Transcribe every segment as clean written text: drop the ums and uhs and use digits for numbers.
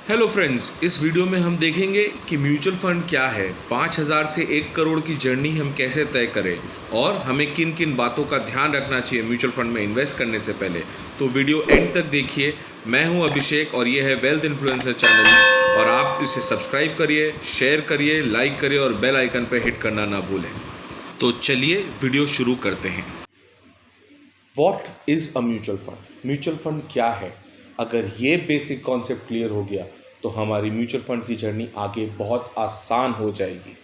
Hello friends, इस video में हम देखेंगे कि म्यूचुअल फंड क्या है, 5,000 से 1 करोड़ की जर्नी हम कैसे तय करें और हमें किन किन बातों का ध्यान रखना चाहिए म्यूचुअल फंड में इन्वेस्ट करने से पहले। तो वीडियो एंड तक देखिए। मैं हूं अभिषेक और ये है वेल्थ इन्फ्लुएंसर चैनल, और आप इसे सब्सक्राइब करिए, शेयर करिए, लाइक करिए और बेल आइकन पर हिट करना ना भूलें। तो चलिए वीडियो शुरू करते हैं। What is a mutual fund? Mutual fund क्या है? अगर ये बेसिक कॉन्सेप्ट क्लियर हो गया तो हमारी म्यूचुअल फंड की जर्नी आगे बहुत आसान हो जाएगी।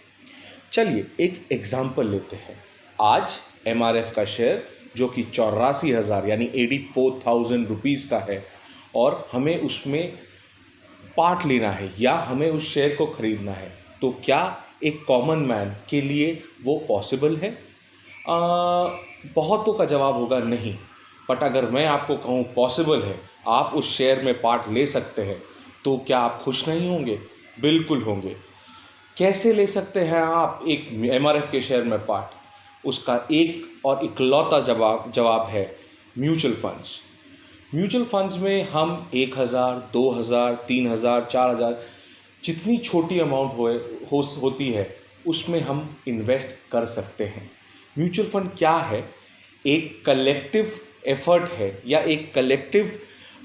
चलिए एक एग्जांपल लेते हैं। आज एमआरएफ का शेयर जो कि 84,000 यानी 84,000 रुपीज़ का है और हमें उसमें पार्ट लेना है या हमें उस शेयर को खरीदना है, तो क्या एक कॉमन मैन के लिए वो पॉसिबल है? बहुतों का जवाब होगा नहीं। बट अगर मैं आपको कहूँ पॉसिबल है, आप उस शेयर में पार्ट ले सकते हैं, तो क्या आप खुश नहीं होंगे? बिल्कुल होंगे। कैसे ले सकते हैं आप एक एमआरएफ के शेयर में पार्ट? उसका एक और इकलौता जवाब है म्यूचुअल फंड्स। म्यूचुअल फंड्स में हम 1,000, 2,000, 3,000, 4,000 जितनी छोटी अमाउंट होती है उसमें हम इन्वेस्ट कर सकते हैं। म्यूचुअल फंड क्या है? एक कलेक्टिव एफर्ट है या एक कलेक्टिव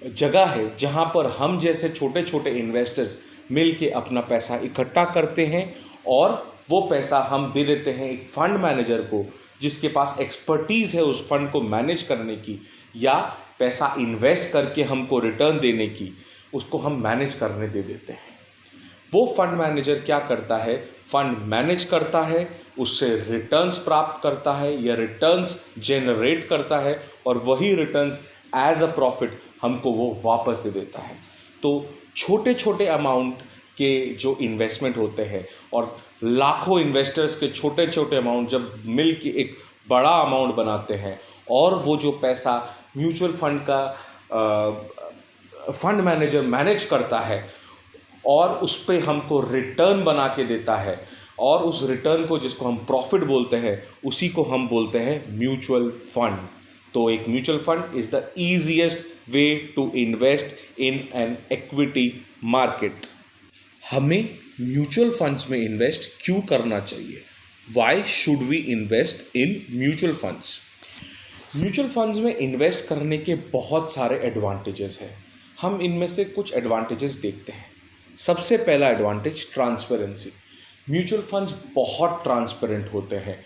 जगह है जहां पर हम जैसे छोटे छोटे इन्वेस्टर्स मिल के अपना पैसा इकट्ठा करते हैं और वो पैसा हम दे देते हैं एक फंड मैनेजर को, जिसके पास एक्सपर्टीज़ है उस फंड को मैनेज करने की या पैसा इन्वेस्ट करके हमको रिटर्न देने की, उसको हम मैनेज करने दे देते हैं। वो फंड मैनेजर क्या करता है? फंड मैनेज करता है, उससे रिटर्न्स प्राप्त करता है या रिटर्न्स जनरेट करता है और वही रिटर्न्स एज अ प्रॉफिट हमको वो वापस दे देता है। तो छोटे छोटे अमाउंट के जो इन्वेस्टमेंट होते हैं और लाखों इन्वेस्टर्स के छोटे छोटे अमाउंट जब मिल के एक बड़ा अमाउंट बनाते हैं और वो जो पैसा म्यूचुअल फंड का फंड मैनेजर मैनेज करता है और उस पर हमको रिटर्न बना के देता है और उस रिटर्न को, जिसको हम प्रॉफिट बोलते हैं, उसी को हम बोलते हैं म्यूचुअल फंड। तो एक mutual fund is the easiest way to invest in an equity market. हमें म्यूचुअल फंड्स में इन्वेस्ट क्यों करना चाहिए? Why should we invest in mutual funds? Mutual funds में इन्वेस्ट करने के बहुत सारे एडवांटेजेस हैं। हम इनमें से कुछ एडवांटेजेस देखते हैं। सबसे पहला एडवांटेज ट्रांसपेरेंसी। म्यूचुअल फंड्स बहुत ट्रांसपेरेंट होते हैं।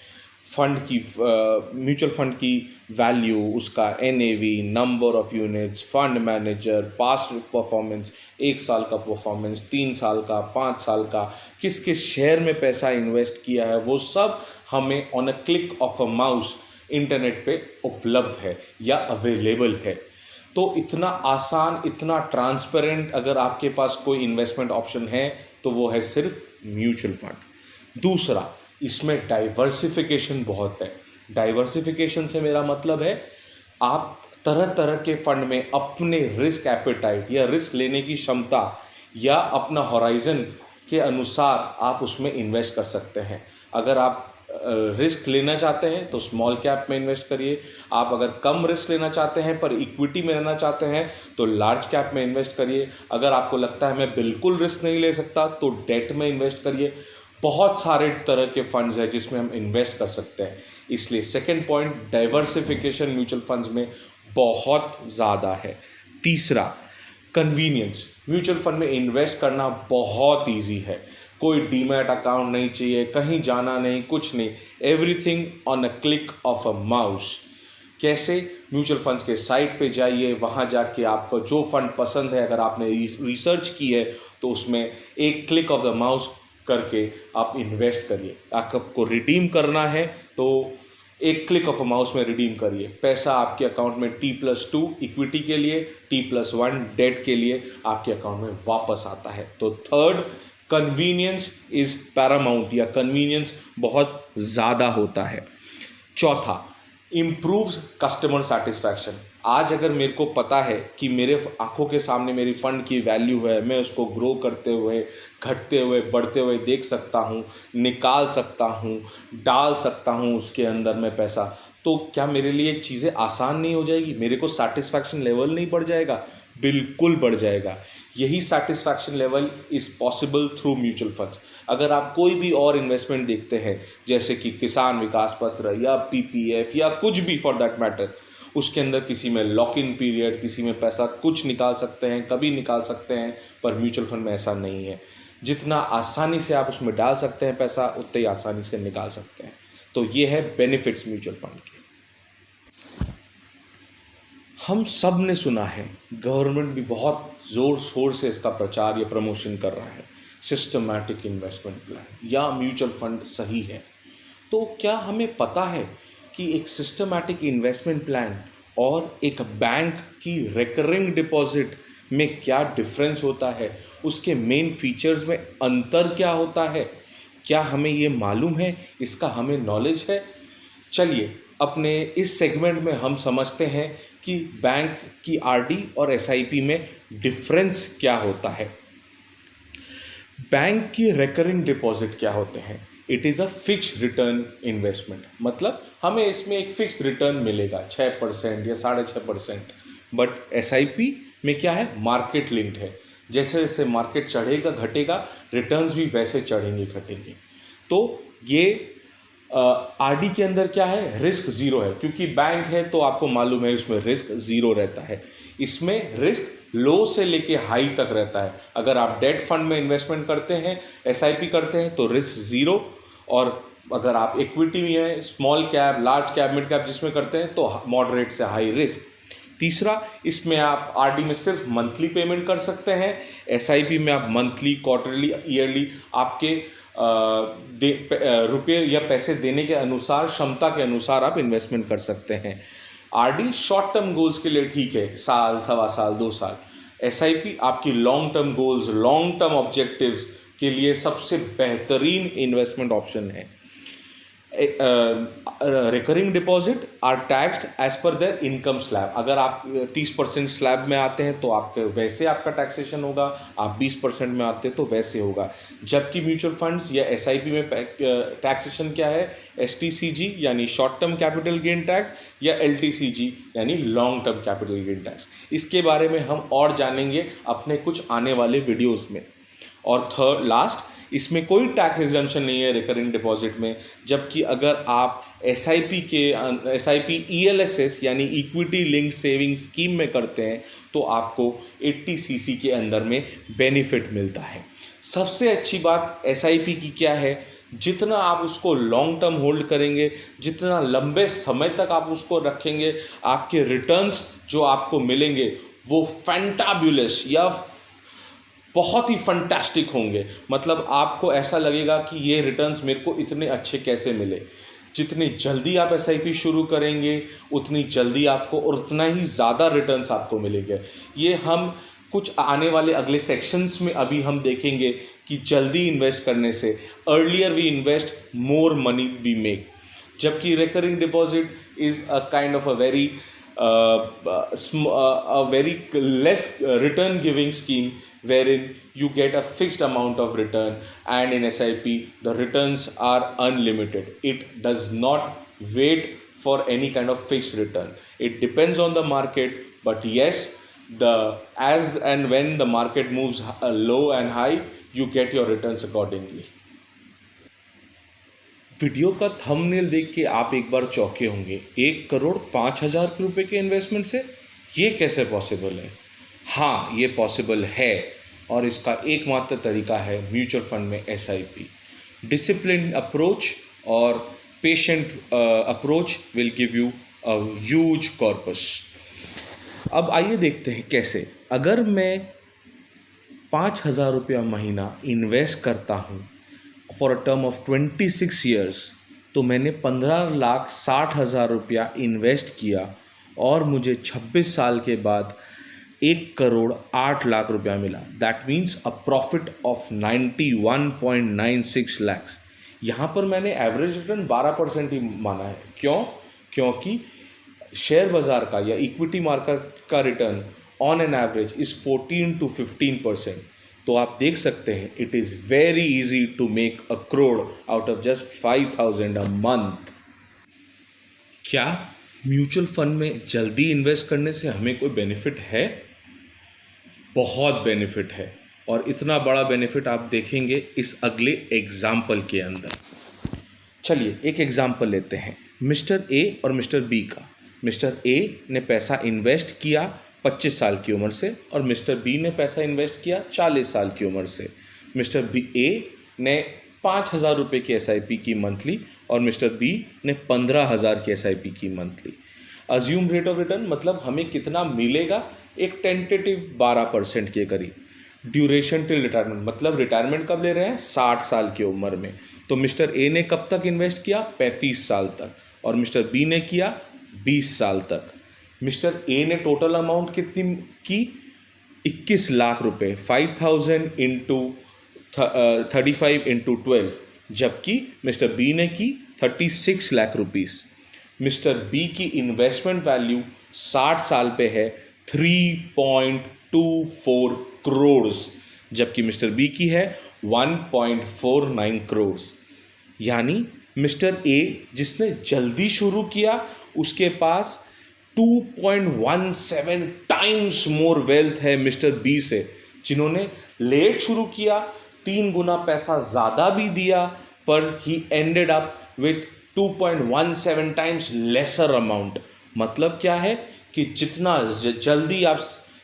म्यूचुअल फंड की वैल्यू, उसका NAV, number of units, fund manager, past performance, 1 साल का परफॉर्मेंस, 3 साल का, 5 साल का, किस किस शेयर में पैसा इन्वेस्ट किया है, वो सब हमें on a click of a mouse internet पे उपलब्ध है या अवेलेबल है। तो इतना आसान, इतना ट्रांसपेरेंट अगर आपके पास कोई इन्वेस्टमेंट ऑप्शन है तो वो है सिर्फ म्यूचुअल फंड। दूसरा, इसमें डाइवर्सिफिकेशन बहुत है। डाइवर्सिफिकेशन से मेरा मतलब है आप तरह तरह के फंड में अपने रिस्क एपेटाइट या रिस्क लेने की क्षमता या अपना हॉराइजन के अनुसार आप उसमें इन्वेस्ट कर सकते हैं। अगर आप रिस्क लेना चाहते हैं तो स्मॉल कैप में इन्वेस्ट करिए। आप अगर कम रिस्क लेना चाहते हैं पर इक्विटी में रहना चाहते हैं तो लार्ज कैप में इन्वेस्ट करिए। अगर आपको लगता है मैं बिल्कुल रिस्क नहीं ले सकता तो डेट में इन्वेस्ट करिए। बहुत सारे तरह के फंड्स हैं जिसमें हम इन्वेस्ट कर सकते हैं। इसलिए second point, diversification mutual funds में बहुत ज़्यादा है। तीसरा, कन्वीनियंस। म्यूचुअल फंड में इन्वेस्ट करना बहुत इजी है। कोई डीमैट अकाउंट नहीं चाहिए, कहीं जाना नहीं, कुछ नहीं, everything on a click of a mouse. कैसे? म्यूचुअल फंड्स के साइट पे जाइए, वहाँ जाके आपको जो फंड पसंद है, अगर आपने रिसर्च की है तो उसमें एक क्लिक ऑफ द माउस करके आप इन्वेस्ट करिए। आपको रिडीम करना है तो एक क्लिक ऑफ अ माउस में रिडीम करिए। पैसा आपके अकाउंट में T+2 इक्विटी के लिए, T+1 डेट के लिए आपके अकाउंट में वापस आता है। तो थर्ड, कन्वीनियंस इज़ पैरामाउंट या कन्वीनियंस बहुत ज़्यादा होता है। चौथा, इम्प्रूव्स कस्टमर सेटिस्फैक्शन। आज अगर मेरे को पता है कि मेरे आंखों के सामने मेरी फंड की वैल्यू है, मैं उसको ग्रो करते हुए, घटते हुए, बढ़ते हुए देख सकता हूँ, निकाल सकता हूँ, डाल सकता हूँ उसके अंदर में पैसा, तो क्या मेरे लिए चीज़ें आसान नहीं हो जाएगी? मेरे को सेटिस्फैक्शन लेवल नहीं बढ़ जाएगा? बिल्कुल बढ़ जाएगा। यही satisfaction level is possible through mutual funds. अगर आप कोई भी और इन्वेस्टमेंट देखते हैं जैसे कि किसान विकास पत्र या पीपीएफ या कुछ भी फॉर दैट मैटर, उसके अंदर किसी में लॉक इन पीरियड, किसी में पैसा कुछ निकाल सकते हैं, कभी निकाल सकते हैं, पर म्यूचुअल फंड में ऐसा नहीं है। जितना आसानी से आप उसमें डाल सकते हैं पैसा, उतने ही आसानी से निकाल सकते हैं। तो ये है बेनिफिट्स म्यूचुअल फंड के। हम सब ने सुना है, गवर्नमेंट भी बहुत ज़ोर शोर से इसका प्रचार या प्रमोशन कर रहा है, सिस्टमैटिक इन्वेस्टमेंट प्लान या म्यूचुअल फंड सही है। तो क्या हमें पता है कि एक सिस्टमैटिक इन्वेस्टमेंट प्लान और एक बैंक की रिकरिंग डिपॉजिट में क्या डिफरेंस होता है, उसके मेन फीचर्स में अंतर क्या होता है? क्या हमें ये मालूम है, इसका हमें नॉलेज है? चलिए अपने इस सेगमेंट में हम समझते हैं कि बैंक की आरडी और एसआईपी में डिफरेंस क्या होता है। बैंक की रिकरिंग डिपॉजिट क्या होते हैं? It is a fix return investment, मतलब हमें इसमें एक फिक्स रिटर्न मिलेगा 6% या 6.5%। बट एसआईपी में क्या है, मार्केट लिंक्ड है। जैसे जैसे मार्केट चढ़ेगा घटेगा, रिटर्न्स भी वैसे चढ़ेंगे घटेंगे। तो ये आरडी के अंदर क्या है, रिस्क ज़ीरो है, क्योंकि बैंक है तो आपको मालूम है उसमें रिस्क ज़ीरो रहता है। इसमें रिस्क लो से लेके हाई तक रहता है। अगर आप डेट फंड में इन्वेस्टमेंट करते हैं, एसआईपी करते हैं, तो रिस्क ज़ीरो, और अगर आप इक्विटी में है, small cap, large cap, mid cap जिसमें करते हैं, तो मॉडरेट से हाई रिस्क। तीसरा, इसमें आप आरडी में सिर्फ मंथली पेमेंट कर सकते हैं, एसआईपी में आप मंथली, क्वार्टरली, ईयरली आपके रुपये या पैसे देने के अनुसार, क्षमता के अनुसार आप इन्वेस्टमेंट कर सकते हैं। आरडी शॉर्ट टर्म गोल्स के लिए ठीक है, साल, सवा साल, 2 साल। एसआईपी आपकी long term goals, long term objectives के लिए सबसे बेहतरीन इन्वेस्टमेंट ऑप्शन है। Recurring deposit are taxed as per their income slab. अगर आप 30% स्लैब में आते हैं तो आपके वैसे आपका टैक्सेशन होगा, आप 20% में आते हैं तो वैसे होगा। जबकि म्यूचुअल फंड्स या एसआईपी में टैक्सेशन क्या है, एसटीसीजी यानी short term capital gain tax, या एलटीसीजी यानी long term capital gain tax. इसके बारे में हम और जानेंगे अपने कुछ आने वाले वीडियोज़ में। और थर्ड लास्ट, इसमें कोई टैक्स एग्जम्पशन नहीं है रिकरिंग डिपॉजिट में। जबकि अगर आप एसआईपी ईएलएसएस यानी इक्विटी लिंक सेविंग स्कीम में करते हैं तो आपको 80 सीसी के अंदर में बेनिफिट मिलता है। सबसे अच्छी बात एसआईपी की क्या है, जितना आप उसको लॉन्ग टर्म होल्ड करेंगे, जितना लंबे समय तक आप उसको रखेंगे, आपके रिटर्न्स जो आपको मिलेंगे वो फैंटाबुलस या बहुत ही फंटास्टिक होंगे। मतलब आपको ऐसा लगेगा कि ये रिटर्न्स मेरे को इतने अच्छे कैसे मिले। जितनी जल्दी आप एसआईपी शुरू करेंगे उतनी जल्दी आपको और उतना ही ज़्यादा रिटर्न्स आपको मिलेंगे। ये हम कुछ आने वाले अगले सेक्शंस में अभी हम देखेंगे कि जल्दी इन्वेस्ट करने से, earlier we invest more money we make. जबकि recurring deposit is a kind of a very less return giving scheme wherein you get a fixed amount of return, and in SIP the returns are unlimited. It does not wait for any kind of fixed return. It depends on the market, but yes, as and when the market moves low and high, you get your returns accordingly. Video का thumbnail देख के आप एक बार चौंके होंगे, 1,05,00,000 रुपए के investment से ये कैसे पॉसिबल है? हाँ, ये पॉसिबल है, और इसका एकमात्र तरीका है म्यूचुअल फंड में एसआईपी। डिसिप्लिन अप्रोच और patient approach will give you a huge corpus. अब आइए देखते हैं कैसे। अगर मैं 5,000 रुपया महीना इन्वेस्ट करता हूँ for a term of 26 years, तो मैंने 15,60,000 रुपया इन्वेस्ट किया और मुझे 26 साल के बाद 1,08,00,000 रुपया मिला। That means a profit of 91.96 lakhs। यहाँ पर मैंने एवरेज रिटर्न 12% ही माना है। क्यों? क्योंकि शेयर बाज़ार का या इक्विटी मार्केट का return on an average is 14 to 15%। तो आप देख सकते हैं it is very easy to make a crore out of just 5,000 a month. क्या म्यूचुअल फंड में जल्दी इन्वेस्ट करने से हमें कोई बेनिफिट है? बहुत बेनिफिट है और इतना बड़ा बेनिफिट आप देखेंगे इस अगले एग्जाम्पल के अंदर। चलिए एक एग्जाम्पल लेते हैं मिस्टर ए और मिस्टर बी का। मिस्टर ए ने पैसा इन्वेस्ट किया 25 साल की उम्र से और मिस्टर बी ने पैसा इन्वेस्ट किया 40 साल की उम्र से। मिस्टर बी ए ने 5,000 रुपये की SIP की मंथली और मिस्टर बी ने 15,000 की SIP की monthly. Assume rate of return मतलब हमें कितना मिलेगा, एक टेंटेटिव 12% के करीब। ड्यूरेशन टिल रिटायरमेंट मतलब रिटायरमेंट कब ले रहे हैं, 60 साल की उम्र में। तो मिस्टर ए ने कब तक इन्वेस्ट किया, 35 साल तक, और मिस्टर बी ने किया 20 साल तक। मिस्टर ए ने टोटल अमाउंट कितनी की, 21 लाख रुपए, 5,000 इंटू 35 इंटू 12, जबकि मिस्टर बी ने की 36 लाख रुपीस। मिस्टर बी की इन्वेस्टमेंट वैल्यू 60 साल पे है 3.24 करोड़, जबकि मिस्टर बी की है 1.49 करोड़। यानी मिस्टर ए जिसने जल्दी शुरू किया उसके पास 2.17 टाइम्स मोर वेल्थ है मिस्टर बी से। जिन्होंने लेट शुरू किया 3 गुना पैसा ज़्यादा भी दिया, पर ही ended up with 2.17 times lesser amount. मतलब क्या है कि जितना जल्दी आप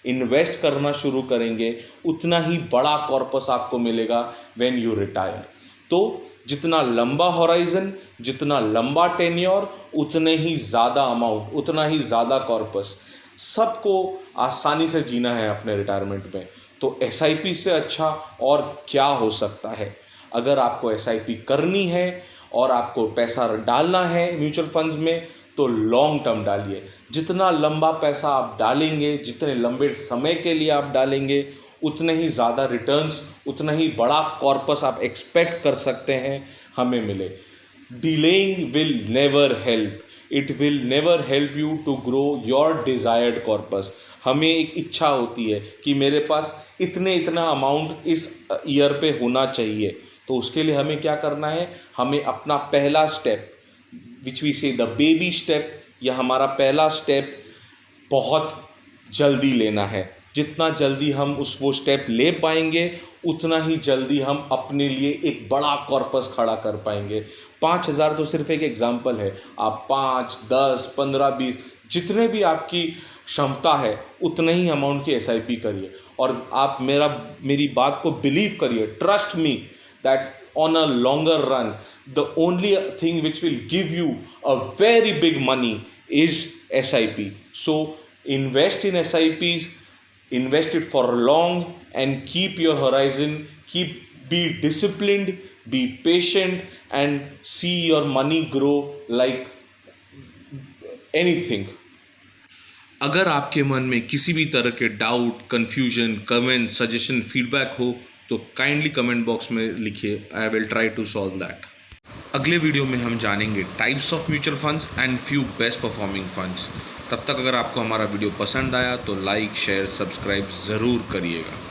इन्वेस्ट करना शुरू करेंगे उतना ही बड़ा कॉर्पस आपको मिलेगा व्हेन यू रिटायर। तो जितना लंबा हॉराइजन, जितना लंबा टेन्योर, उतने ही ज़्यादा अमाउंट, उतना ही ज़्यादा कॉर्पस। सबको आसानी से जीना है अपने रिटायरमेंट में, तो SIP से अच्छा और क्या हो सकता है। अगर आपको SIP करनी है और आपको पैसा डालना है म्यूचुअल फंड्स में, तो लॉन्ग टर्म डालिए। जितना लंबा पैसा आप डालेंगे, जितने लंबे समय के लिए आप डालेंगे, उतने ही ज़्यादा रिटर्न्स, उतना ही बड़ा कॉर्पस आप एक्सपेक्ट कर सकते हैं हमें मिले। Delaying will never help, it will never help you to grow your desired corpus. हमें एक इच्छा होती है कि मेरे पास इतना अमाउंट इस ईयर पे होना चाहिए, तो उसके लिए हमें क्या करना है, हमें अपना पहला स्टेप विच वी से द बेबी स्टेप, या हमारा पहला स्टेप बहुत जल्दी लेना है। जितना जल्दी हम वो स्टेप ले पाएंगे उतना ही जल्दी हम अपने लिए एक बड़ा कॉर्पस खड़ा कर पाएंगे। 5,000 तो सिर्फ एक एग्जाम्पल है, आप 5, 10, 15, 20 जितने भी आपकी क्षमता है उतने ही अमाउंट की SIP करिए। और आप मेरी बात को बिलीव करिए, trust me that on a longer run the only thing which will give you a very big money is SIP. So invest in SIPs, invest it for long and keep your horizon, be disciplined, be patient and see your money grow like anything. अगर आपके मन में किसी भी तरह के doubt, confusion, comment, suggestion, feedback हो तो काइंडली कमेंट बॉक्स में लिखिए, I will try to solve that. अगले वीडियो में हम जानेंगे types of mutual funds and few best performing funds. तब तक अगर आपको हमारा वीडियो पसंद आया तो लाइक, शेयर, सब्सक्राइब ज़रूर करिएगा।